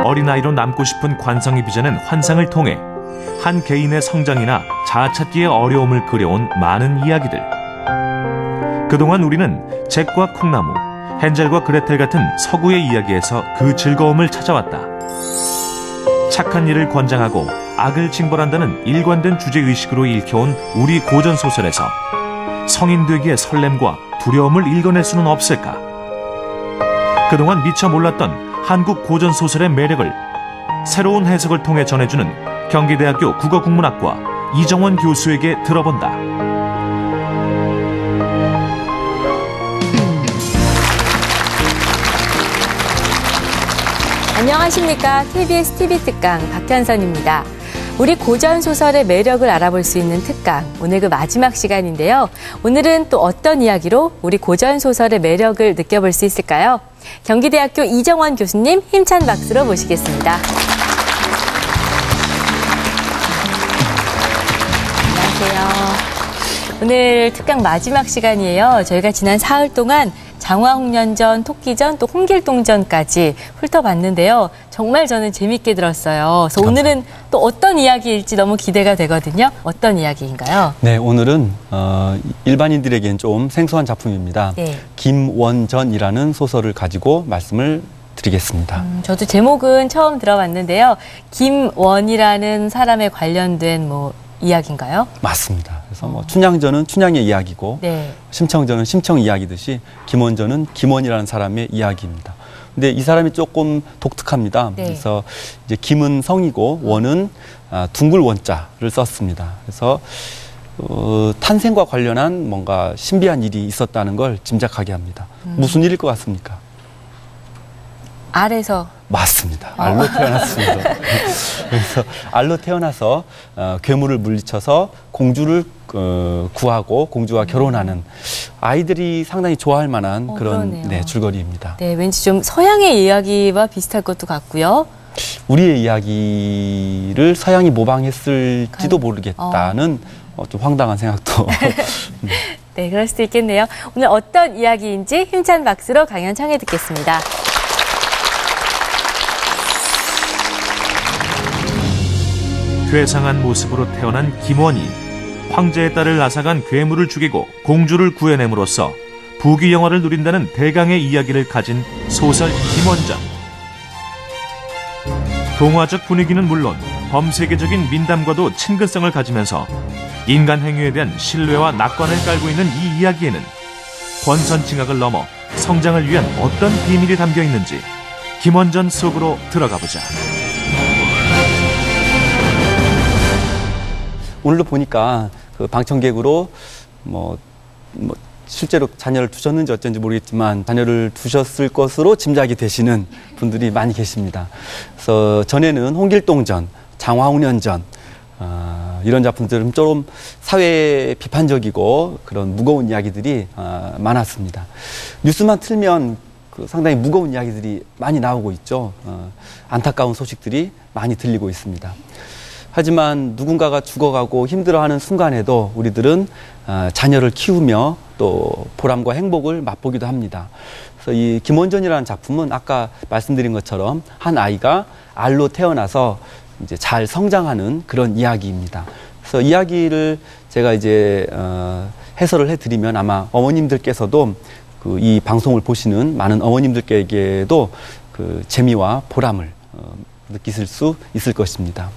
어린아이로 남고 싶은 관성이 빚어낸 환상을 통해 한 개인의 성장이나 자아찾기의 어려움을 그려온 많은 이야기들. 그동안 우리는 잭과 콩나무, 헨젤과 그레텔 같은 서구의 이야기에서 그 즐거움을 찾아왔다. 착한 일을 권장하고 악을 징벌한다는 일관된 주제의식으로 읽혀온 우리 고전소설에서 성인 되기의 설렘과 두려움을 읽어낼 수는 없을까? 그동안 미처 몰랐던 한국 고전소설의 매력을 새로운 해석을 통해 전해주는 경기대학교 국어국문학과 이정원 교수에게 들어본다. 안녕하십니까. KBS TV특강 박현선입니다. 우리 고전소설의 매력을 알아볼 수 있는 특강, 오늘 그 마지막 시간인데요. 오늘은 또 어떤 이야기로 우리 고전소설의 매력을 느껴볼 수 있을까요? 경기대학교 이정원 교수님 힘찬 박수로 모시겠습니다. 안녕하세요. 오늘 특강 마지막 시간이에요. 저희가 지난 사흘 동안 장화홍련전, 토끼전, 또 홍길동전까지 훑어봤는데요. 정말 저는 재밌게 들었어요. 그래서 오늘은 또 어떤 이야기일지 너무 기대가 되거든요. 어떤 이야기인가요? 네, 오늘은 일반인들에겐 좀 생소한 작품입니다. 네. 김원전이라는 소설을 가지고 말씀을 드리겠습니다. 저도 제목은 처음 들어봤는데요. 김원이라는 사람에 관련된 이야기인가요? 맞습니다. 그래서 춘향전은 춘향의 이야기고, 네. 심청전은 심청 이야기듯이 김원전은 김원이라는 사람의 이야기입니다. 근데 이 사람이 조금 독특합니다. 네. 그래서 이제 김은 성이고 원은 둥글 원자를 썼습니다. 그래서 탄생과 관련한 뭔가 신비한 일이 있었다는 걸 짐작하게 합니다. 무슨 일일 것 같습니까? 알에서. 맞습니다. 알로 태어났습니다. 그래서 알로 태어나서 괴물을 물리쳐서 공주를 구하고 공주와 결혼하는 아이들이 상당히 좋아할 만한 그런 줄거리입니다. 네, 왠지 좀 서양의 이야기와 비슷할 것도 같고요. 우리의 이야기를 서양이 모방했을지도 모르겠다는 좀 황당한 생각도. 네, 그럴 수도 있겠네요. 오늘 어떤 이야기인지 힘찬 박수로 강연 청해 듣겠습니다. 괴상한 모습으로 태어난 김원이 황제의 딸을 앗아간 괴물을 죽이고 공주를 구해냄으로써 부귀영화를 누린다는 대강의 이야기를 가진 소설 김원전. 동화적 분위기는 물론 범세계적인 민담과도 친근성을 가지면서 인간 행위에 대한 신뢰와 낙관을 깔고 있는 이 이야기에는 권선징악을 넘어 성장을 위한 어떤 비밀이 담겨 있는지 김원전 속으로 들어가 보자. 오늘도 보니까 그 방청객으로 실제로 자녀를 두셨는지 어쩐지 모르겠지만 자녀를 두셨을 것으로 짐작이 되시는 분들이 많이 계십니다. 그래서 전에는 홍길동전, 장화홍련전 이런 작품들은 좀 사회 비판적이고 그런 무거운 이야기들이 많았습니다. 뉴스만 틀면 상당히 무거운 이야기들이 많이 나오고 있죠. 안타까운 소식들이 많이 들리고 있습니다. 하지만 누군가가 죽어가고 힘들어하는 순간에도 우리들은 자녀를 키우며 또 보람과 행복을 맛보기도 합니다. 그래서 이 김원전이라는 작품은 아까 말씀드린 것처럼 한 아이가 알로 태어나서 이제 잘 성장하는 그런 이야기입니다. 그래서 이야기를 제가 이제 해설을 해드리면 아마 어머님들께서도 이 방송을 보시는 많은 어머님들께게도 그 재미와 보람을 느끼실 수 있을 것입니다.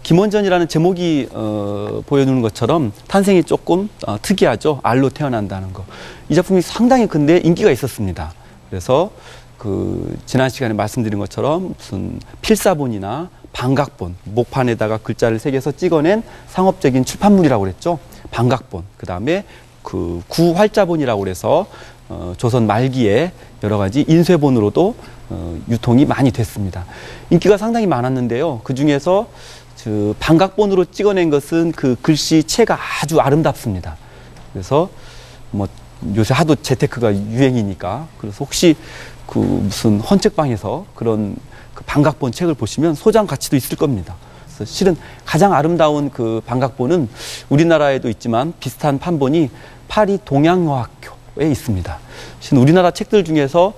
김원전이라는 제목이 보여주는 것처럼 탄생이 조금 특이하죠. 알로 태어난다는 거. 이 작품이 상당히 근데 인기가 있었습니다. 그래서 지난 시간에 말씀드린 것처럼 무슨 필사본이나 반각본, 목판에다가 글자를 새겨서 찍어낸 상업적인 출판물이라고 그랬죠. 반각본. 그 다음에 구활자본이라고 그래서 조선 말기에 여러 가지 인쇄본으로도 유통이 많이 됐습니다. 인기가 상당히 많았는데요. 그 중에서 반각본으로 찍어낸 것은 그 글씨체가 아주 아름답습니다. 그래서 요새 하도 재테크가 유행이니까 그래서 혹시 무슨 헌책방에서 그런 반각본 책을 보시면 소장 가치도 있을 겁니다. 그래서 실은 가장 아름다운 그 반각본은 우리나라에도 있지만 비슷한 판본이 파리 동양여학교에 있습니다. 실은 우리나라 책들 중에서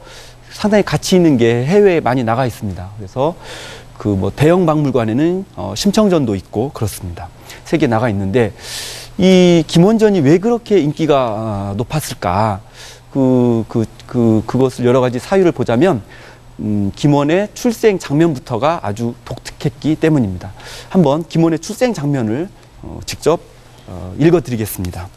상당히 가치 있는 게 해외에 많이 나가 있습니다. 그래서 그 뭐 대형 박물관에는 심청전도 있고 그렇습니다. 세계에 나가 있는데 이 김원전이 왜 그렇게 인기가 높았을까? 그것을 여러 가지 사유를 보자면 김원의 출생 장면부터가 아주 독특했기 때문입니다. 한번 김원의 출생 장면을 직접 읽어드리겠습니다.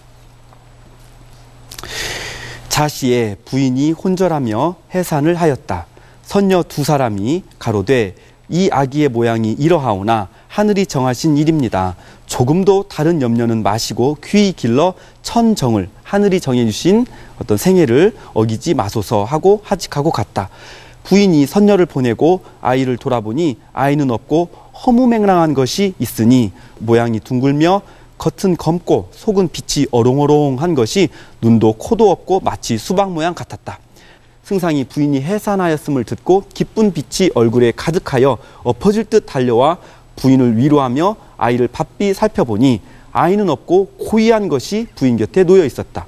자시에 부인이 혼절하며 해산을 하였다. 선녀 두 사람이 가로되 이 아기의 모양이 이러하오나 하늘이 정하신 일입니다. 조금도 다른 염려는 마시고 귀히 길러 천정을 하늘이 정해주신 어떤 생애를 어기지 마소서 하고 하직하고 갔다. 부인이 선녀를 보내고 아이를 돌아보니 아이는 없고 허무맹랑한 것이 있으니 모양이 둥글며 겉은 검고 속은 빛이 어롱어롱한 것이 눈도 코도 없고 마치 수박 모양 같았다. 승상이 부인이 해산하였음을 듣고 기쁜 빛이 얼굴에 가득하여 엎어질 듯 달려와 부인을 위로하며 아이를 바삐 살펴보니 아이는 없고 고이한 것이 부인 곁에 놓여 있었다.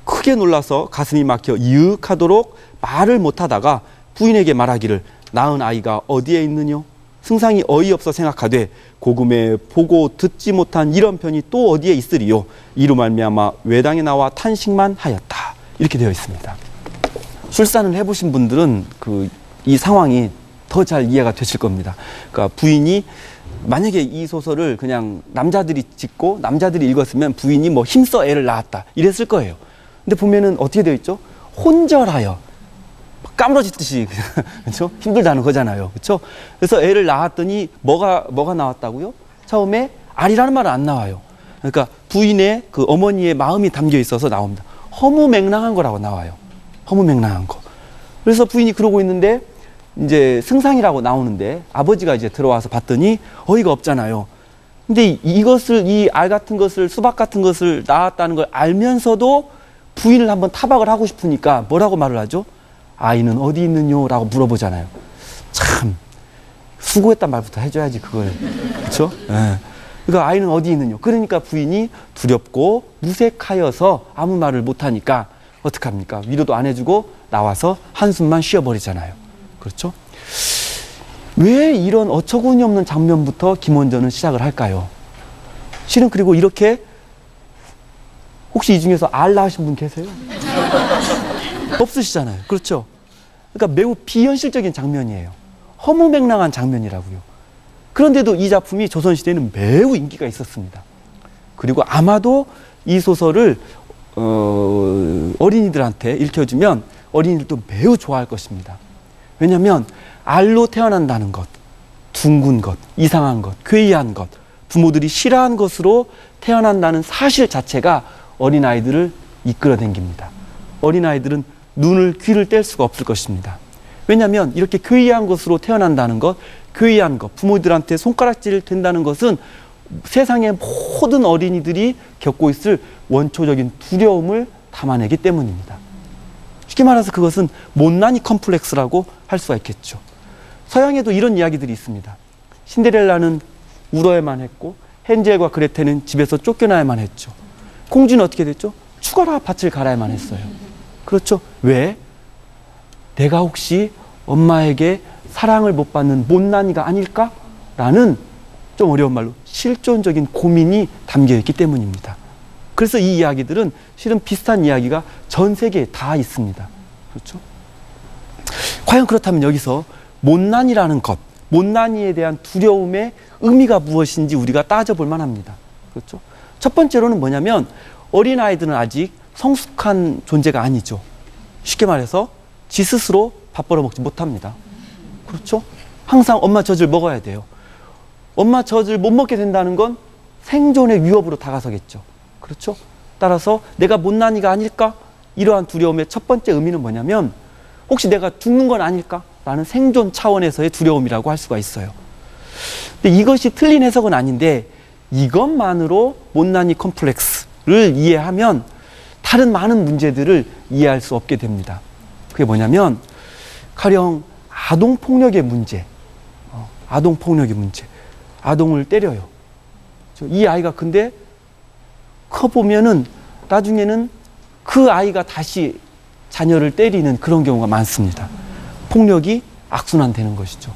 크게 놀라서 가슴이 막혀 이윽하도록 말을 못하다가 부인에게 말하기를 낳은 아이가 어디에 있느뇨? 승상이 어이없어 생각하되 고금에 보고 듣지 못한 이런 편이 또 어디에 있으리요? 이로 말미암아 외당에 나와 탄식만 하였다. 이렇게 되어 있습니다. 출산을 해보신 분들은 이 상황이 더 잘 이해가 되실 겁니다. 그러니까 부인이 만약에 이 소설을 그냥 남자들이 짓고 남자들이 읽었으면 부인이 뭐 힘써 애를 낳았다 이랬을 거예요. 근데 보면은 어떻게 되어 있죠? 혼절하여 까무러지듯이 그렇죠? 힘들다는 거잖아요. 그렇죠? 그래서 애를 낳았더니 뭐가 나왔다고요? 처음에 알이라는 말은 안 나와요. 그러니까 부인의 그 어머니의 마음이 담겨 있어서 나옵니다. 허무맹랑한 거라고 나와요. 허무맹랑한 거. 그래서 부인이 그러고 있는데 이제 승상이라고 나오는데 아버지가 이제 들어와서 봤더니 어이가 없잖아요. 근데 이것을 이 알 같은 것을 수박 같은 것을 낳았다는 걸 알면서도 부인을 한번 타박을 하고 싶으니까 뭐라고 말을 하죠? 아이는 어디 있느뇨? 라고 물어보잖아요. 참 수고했단 말부터 해줘야지 그걸. 그렇죠? 네. 그러니까 아이는 어디 있느뇨? 그러니까 부인이 두렵고 무색하여서 아무 말을 못하니까 어떡합니까? 위로도 안 해주고 나와서 한숨만 쉬어버리잖아요. 그렇죠? 왜 이런 어처구니 없는 장면부터 김원전은 시작을 할까요? 실은 그리고 이렇게 혹시 이 중에서 알 낳으신 분 계세요? 없으시잖아요. 그렇죠? 그러니까 매우 비현실적인 장면이에요. 허무맹랑한 장면이라고요. 그런데도 이 작품이 조선시대에는 매우 인기가 있었습니다. 그리고 아마도 이 소설을 어린이들한테 읽혀주면 어린이들도 매우 좋아할 것입니다. 왜냐하면 알로 태어난다는 것, 둥근 것, 이상한 것, 괴이한 것, 부모들이 싫어하는 것으로 태어난다는 사실 자체가 어린아이들을 이끌어당깁니다. 어린아이들은 눈을 귀를 뗄 수가 없을 것입니다. 왜냐하면 이렇게 괴이한 것으로 태어난다는 것, 괴이한 것, 부모들한테 손가락질 된다는 것은 세상의 모든 어린이들이 겪고 있을 원초적인 두려움을 담아내기 때문입니다. 쉽게 말해서 그것은 못난이 컴플렉스라고 할 수가 있겠죠. 서양에도 이런 이야기들이 있습니다. 신데렐라는 울어야만 했고 헨젤과 그레텔은 집에서 쫓겨나야만 했죠. 공주는 어떻게 됐죠? 죽어라 밭을 갈아야만 했어요. 그렇죠? 왜? 내가 혹시 엄마에게 사랑을 못 받는 못난이가 아닐까? 라는 좀 어려운 말로 실존적인 고민이 담겨있기 때문입니다. 그래서 이 이야기들은 실은 비슷한 이야기가 전 세계에 다 있습니다. 그렇죠? 과연 그렇다면 여기서 못난이라는 것, 못난이에 대한 두려움의 의미가 무엇인지 우리가 따져볼 만합니다. 그렇죠? 첫 번째로는 뭐냐면 어린아이들은 아직 성숙한 존재가 아니죠. 쉽게 말해서 지 스스로 밥 벌어먹지 못합니다. 그렇죠? 항상 엄마 젖을 먹어야 돼요. 엄마 젖을 못 먹게 된다는 건 생존의 위협으로 다가서겠죠. 그렇죠? 따라서 내가 못난이가 아닐까? 이러한 두려움의 첫 번째 의미는 뭐냐면 혹시 내가 죽는 건 아닐까? 라는 생존 차원에서의 두려움이라고 할 수가 있어요. 근데 이것이 틀린 해석은 아닌데 이것만으로 못난이 컴플렉스를 이해하면 다른 많은 문제들을 이해할 수 없게 됩니다. 그게 뭐냐면 가령 아동폭력의 문제, 아동폭력의 문제, 아동을 때려요. 이 아이가 근데 커보면은 나중에는 그 아이가 다시 자녀를 때리는 그런 경우가 많습니다. 폭력이 악순환되는 것이죠.